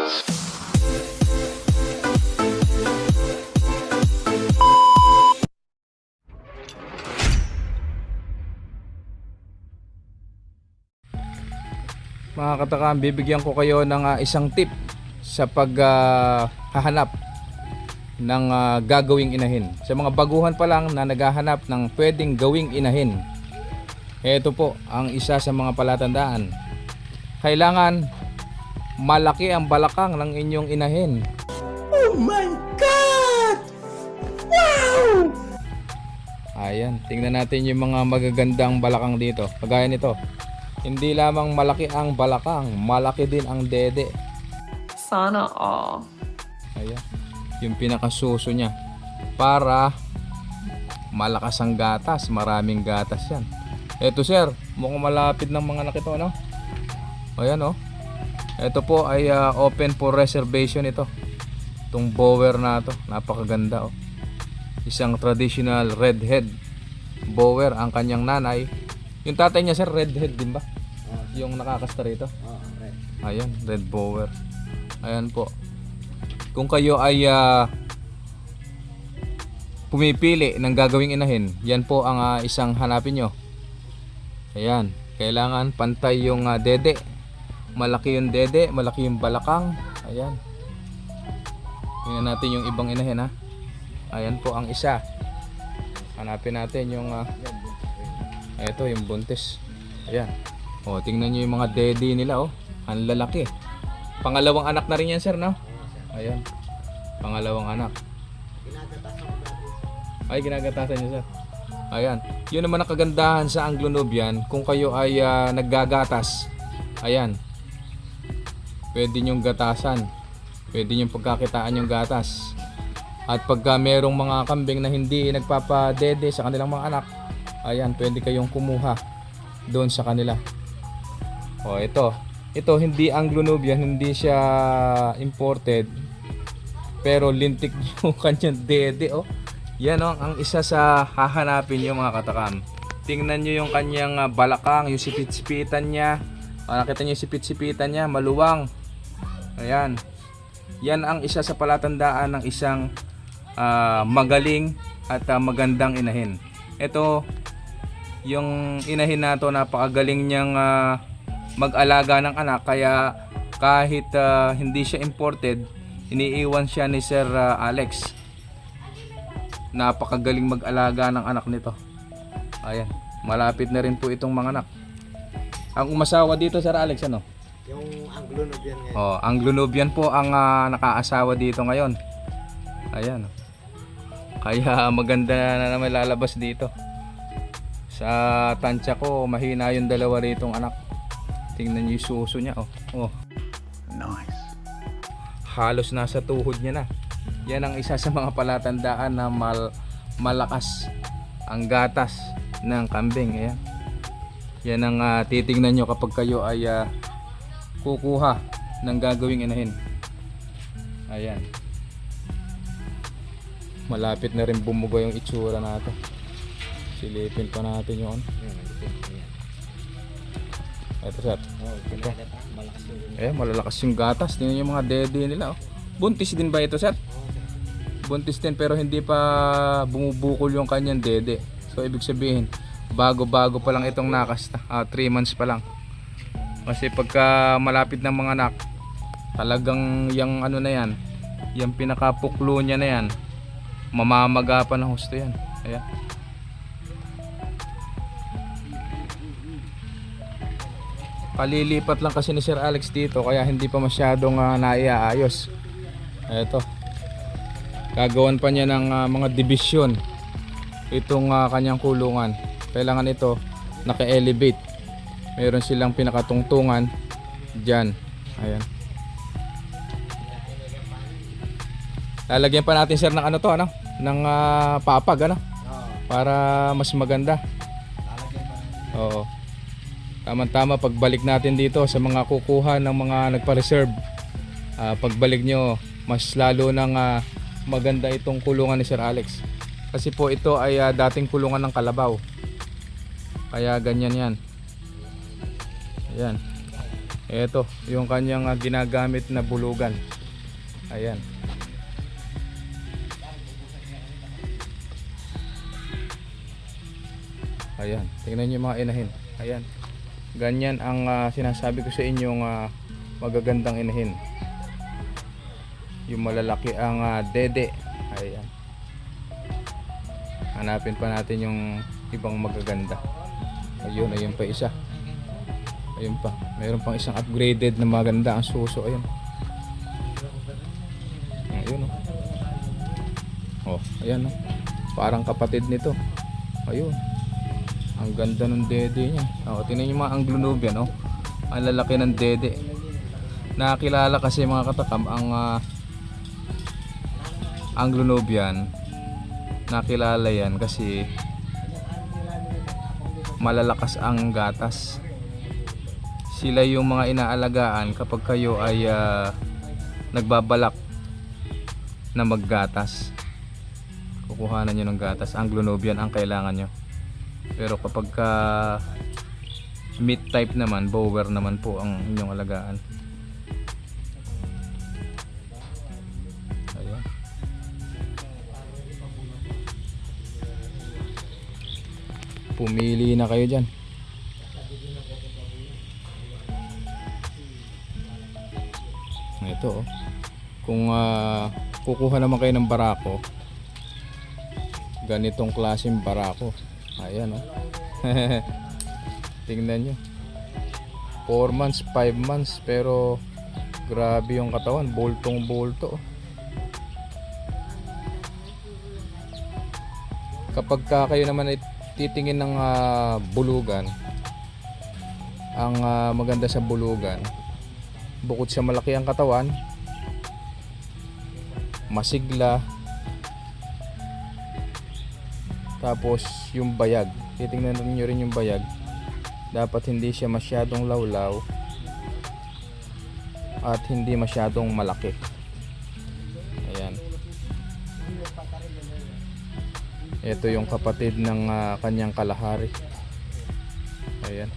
Mga katakam, bibigyan ko kayo ng isang tip sa paghahanap ng gagawing inahin. Sa mga baguhan pa lang na naghahanap ng pwedeng gawing inahin, ito po ang isa sa mga palatandaan. Kailangan malaki ang balakang ng inyong inahin. Oh my God! Wow! Ayan, tingnan natin yung mga magagandang balakang dito. Kagaya nito. Hindi lamang malaki ang balakang, malaki din ang dede. Sana all. Ayan, yung pinakasuso niya. Para malakas ang gatas, maraming gatas yan. Eto sir, mukhang malapit ng mga anak ito, ano? Ayan oh. Ito po ay open for reservation ito. Itong bower na to, napakaganda oh. Isang traditional redhead bower ang kanyang nanay. Yung tatay niya sir, redhead din ba? Yung nakakasta rito. Red. Ayan, red bower. Ayan po. Kung kayo ay pumipili ng gagawing inahin, yan po ang isang hanapin nyo. Ayan, kailangan pantay yung dede. Malaki yung dede, malaki yung balakang. Ayan. Tingnan natin yung ibang inahin ha. Ayan po ang isa. Hanapin natin yung ito yung buntis. Ayan. O, tingnan nyo yung mga dede nila oh. Ang lalaki. Pangalawang anak na rin yan sir, no? Ayan. Pangalawang anak. Ay, ginagatasan nyo sir. Ayan. Yun naman ang kagandahan sa Anglo-Nubian. Kung kayo ay naggagatas, ayan, pwede nyong gatasan. Pwede nyong pagkakitaan yung gatas. At pagka merong mga kambing na hindi nagpapadede sa kanilang mga anak, ayan, pwede kayong kumuha doon sa kanila. O ito hindi Anglo-Nubian, hindi siya imported, pero lintik yung kanyang dede oh. Yan oh, ang isa sa hahanapin nyo mga katakam. Tingnan nyo yung kanyang balakang, yung sipit-sipitan niya. Nakita nyo yung sipit-sipitan niya, maluwang. Ayan. Yan ang isa sa palatandaan ng isang magaling at magandang inahin. Ito yung inahin na to, napakagaling niyang mag-alaga ng anak, kaya kahit hindi siya imported, iniiwan siya ni Sir Alex. Napakagaling mag-alaga ng anak nito. Ayan, malapit na rin po itong mga anak. Ang umasawa dito Sir Alex, ano? Yung Anglo-Nubian ngayon. Oh, Anglo-Nubian po ang nakaasawa dito ngayon. Ayan. Kaya maganda na naman lalabas dito. Sa tansya ko, mahina yung dalawa ritong anak. Tingnan niyo yung suso niya oh. Oh. Nice. Halos nasa tuhod niya na. Yan ang isa sa mga palatandaan na malakas ang gatas ng kambing. Ayan. Yan ang titingnan nyo kapag kayo ay kukuha ng gagawing inahin. Ayan. Malapit na rin bumuga yung itsura natin. Silipin pa natin yun. Ito sir. Malalakas yung gatas. Tingnan yung mga dede nila oh. Buntis din ba ito sir? Buntis din pero hindi pa bumubukol yung kanyang dede. So ibig sabihin, bago-bago pa lang itong nakasta. 3 months pa lang. Kasi pagka malapit ng mga anak, talagang yung ano na yan, yung pinakapuklo niya na yan, mamamaga pa ng husto yan. Ayan. Palilipat lang kasi ni Sir Alex dito, kaya hindi pa masyadong naiaayos. Eto, gagawan pa niya ng mga division itong kanyang kulungan. Kailangan ito naka-elevate. Meron silang pinakatungtungan dyan. Ayan. Lalagyan pa natin sir ng ano to, ano? Ng papag, ano? Para mas maganda. Oo. Tama-tama pagbalik natin dito sa mga kukuha ng mga nagpa-reserve. Pagbalik nyo, mas lalo nang maganda itong kulungan ni Sir Alex. Kasi po ito ay dating kulungan ng kalabaw. Kaya ganyan yan. Ayan. Ito, yung kanyang ginagamit na bulugan. Ayan. Ayan, tingnan nyo mga inahin. Ayan. Ganyan ang sinasabi ko sa inyong magagandang inahin. Yung malalaki ang dede. Ayan. Hanapin pa natin yung ibang magaganda. Ayun, ayun pa isa. Ayun pa. Mayroon pang isang upgraded na maganda ang suso. Ayun. Ayun oh. Oh, ayan oh. Parang kapatid nito. Ayun. Ang ganda ng dede niya. Oh, tingnan niyo mga Anglo-Nubian oh. Ang lalaki ng dede. Nakakilala kasi mga katakam ang Anglo-Nubian. Nakilala yan kasi malalakas ang gatas. Sila yung mga inaalagaan kapag kayo ay nagbabalak na maggatas. Kukuhanan nyo ng gatas. Anglo-Nubian ang kailangan nyo. Pero kapag meat type naman, bower naman po ang inyong alagaan. Ayan. Pumili na kayo dyan. Ito oh. Kung kukuha naman kayo ng barako, ganitong klaseng barako. Ayan oh. Tingnan nyo, 4 months, 5 months, pero grabe yung katawan, bultong bulto. Kapag kayo naman ay titingin ng bulugan, ang maganda sa bulugan, bukod sa malaki ang katawan, masigla, tapos yung bayag, titingnan nyo rin yung bayag, dapat hindi siya masyadong lawlaw at hindi masyadong malaki. Ayan. Ito yung kapatid ng kanyang kalahari. Ayan.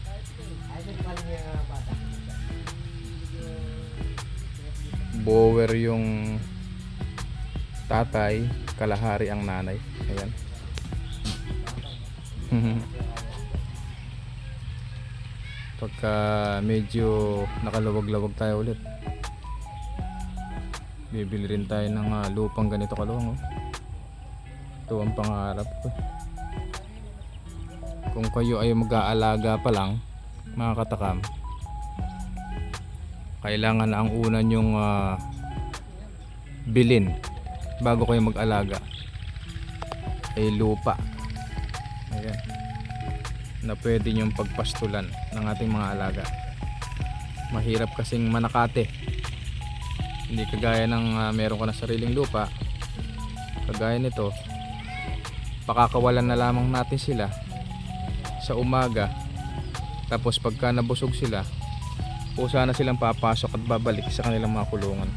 Bower yung tatay, kalahari ang nanay. Ayan. Pagka medyo nakaluwag-lawag tayo ulit, bibili rin tayo ng lupang ganito kaluwang oh. Ito ang pangarap ko. Kung kayo ay mag-aalaga pa lang mga katakam, kailangan na ang una nyong bilin bago kayo mag-alaga ay lupa. Ayan. Na pwede nyong pagpastulan ng ating mga alaga. Mahirap kasing manakate. Hindi kagaya ng meron ka na sariling lupa. Kagaya nito, pakakawalan na lamang natin sila sa umaga, tapos pagka nabusog sila, pusa na silang papasok at babalik sa kanilang mga kulungan.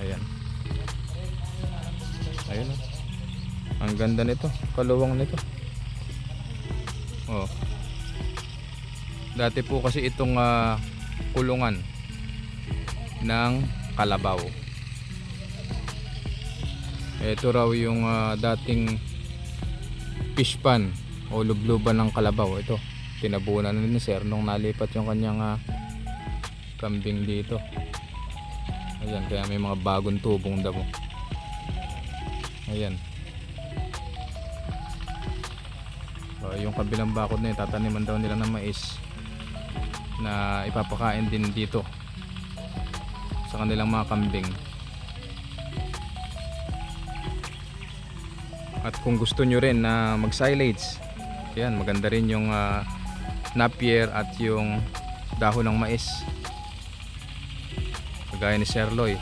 Ayan. Ayun oh. Ang ganda nito, kaluwang nito. Oh. Dati po kasi itong kulungan ng kalabaw. Ito raw yung dating fish pan o lubluban ng kalabaw. Ito, tinabunan na ni sir nung nalipat yung kanyang kambing dito. Ayan, kaya may mga bagong tubong damo. Ayan. Yung kabilang bakod na yun, tataniman daw nila ng mais na ipapakain din dito sa kanilang mga kambing. At kung gusto nyo rin na mag silage, yan, maganda rin yung napier at yung dahon ng mais, kagaya ni Sir Loy.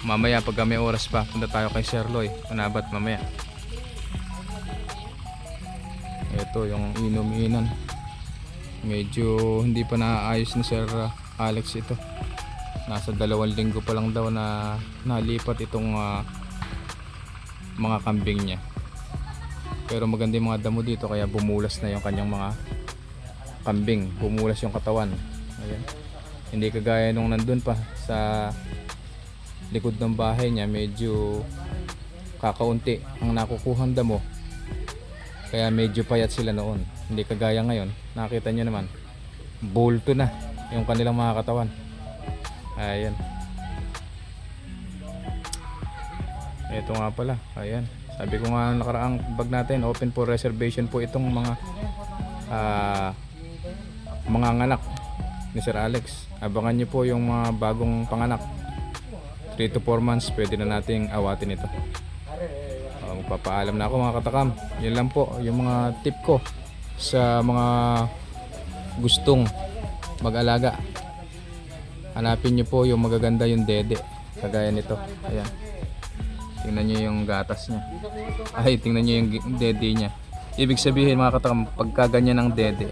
Mamaya pag may oras pa, punta tayo kay Sir Loy, manabat mamaya. Ito yung inom-inan, medyo hindi pa naayos ni Sir Alex ito. Nasa 2 linggo pa lang daw na nalipat itong mga kambing niya. Pero maganda yung mga damo dito, kaya bumulas na yung kanyang mga kambing, bumulas yung katawan. Ayan. Hindi kagaya nung nandun pa sa likod ng bahay niya, medyo kakaunti ang nakukuhang damo. Kaya medyo payat sila noon. Hindi kagaya ngayon. Nakita nyo naman, bulto na yung kanilang mga katawan. Ayan. Ito nga pala. Ayan. Sabi ko nga nakaraang bag natin, open for reservation po itong mga anak ni Sir Alex. Abangan nyo po yung mga bagong panganak. 3 to 4 months pwede na nating awatin ito. Magpapaalam na ako mga katakam. Yan lang po yung mga tip ko sa mga gustong mag-alaga. Hanapin nyo po yung magaganda yung dede, kagaya nito. Ayan. Tingnan nyo yung gatas nya. Ay, tingnan nyo yung dede nya. Ibig sabihin mga katakam, pagka ganyan ang dede,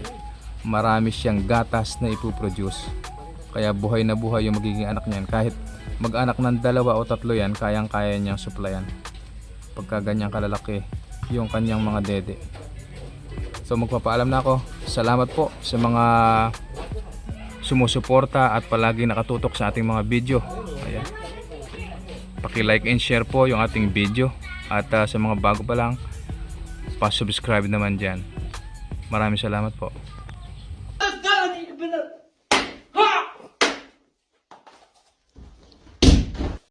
marami siyang gatas na ipuproduce. Kaya buhay na buhay yung magiging anak niyan. Kahit mag-anak ng 2 o 3 yan, kayang-kaya niyang supplyan. Pagka ganyang kalalaki yung kanyang mga dede. So magpapaalam na ako. Salamat po sa mga sumusuporta at palagi nakatutok sa ating mga video. Ayan. Paki-like and share po yung ating video. At sa mga bago pa lang, pa-subscribe naman dyan. Maraming salamat po.